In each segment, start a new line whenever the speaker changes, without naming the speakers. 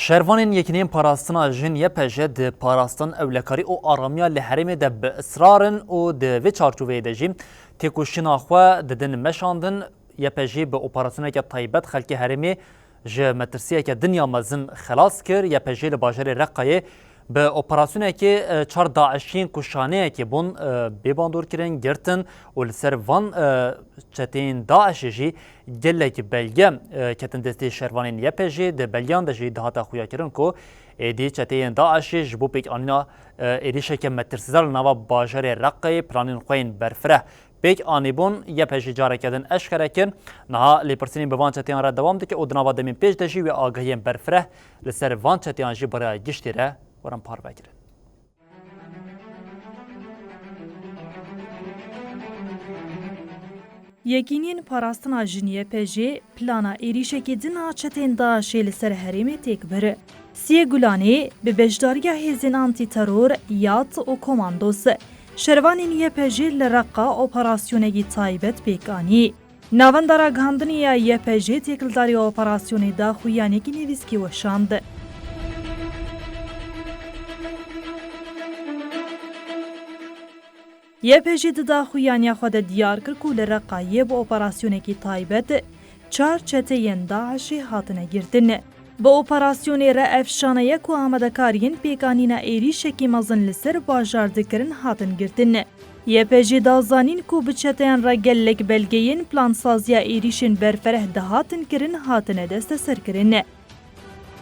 شهروانên yekînên parastina jin YPJ di parastin ewlekarî û aramiya li herêmê de bi israrin û di vê çarçoveyê de jî têkoşîna xwe didin meşandin. YPJ bi operasyoneke taybet xelkê herêmê ji metirsiyeke dinya mezin xelas kir. YPJ li bajarê Reqqayê bi operasyonekê çar Daişîn ku şaneyekê bûn bêbandor kirin girtin û li ser van çeteyên Daişê jî gelekî belge ketin destê şervanên YPJ di belgeyan de jî dihata xuya kirin ku êdî çeteyên Daişê ji bo pêkanîna êrişeke metirsîzar li nava bajarê Reqqayê planên xwe yên berfireh pêk anîbûn YPJ careke din eşkere kirin. Niha lêpirsînên bi van çeteyan re dewam dike û di nava demên pêş de jî wê agahiyên berfireh li ser van çeteyan jî biraya giştê re waran parve kirin.
Yekînên parastina jin YPJ plana êrişekê din a çetên Daişê li ser herêmê têk bir. Siyê Gulanê bi bejdariya hêzên antîteror Yat û Komandos şervanên YPJ li Reqqa operasyonekî taybet pêkanî. Navendara gihandinê ya YPJ têkildariya operasyonê da xuyanekî nivîskî weşand. YPJ di daxuyaniya xwe de diyar kir ku li Reqqayê bi operasyonekî taybet çar çeteyên Daişê hatine girtin. Bi operasyonê re efşaneya ku amadekariyên pêkanîna êrişekî mezin li ser bajar dikirin hatin girtin. YPJ da zanîn ku bi çeteyan re gelek belgeyên plansaziya êrişên berfereh dihatin kirin hatine desteserkirin.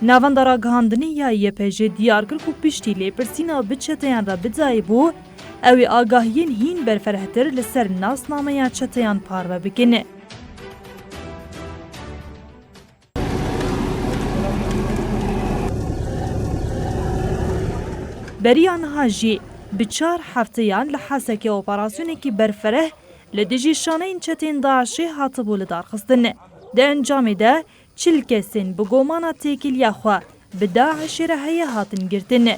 Navendara gihandinê ya YPJ diyar kir ku piştî lêpirsîna bi çeteyan re bidayîbû ew ê agahiyên hîn berferehtir li ser nasnameya çeteyan parve bikin. Beriya niha jî bi çar hefteyan li hesekê operasyonekî berfereh li dijî şaneyên çetên Daişê hatibû li darxistin. Di encamê de çil kesên bi gomana têkiliya xwe bi Daişê re heye hatin girtin.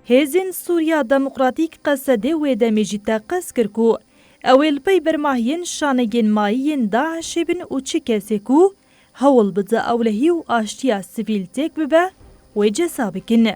Hêzên Sûriya Demokratîk Qesedê wê demê jî teqez kir ku ew ê li pey bermahiyên şanegên mayîyên Daişê bin û çi kesê ku hewl bide ewlehî û aştiya sivîl têk bibe wê cesa bikin.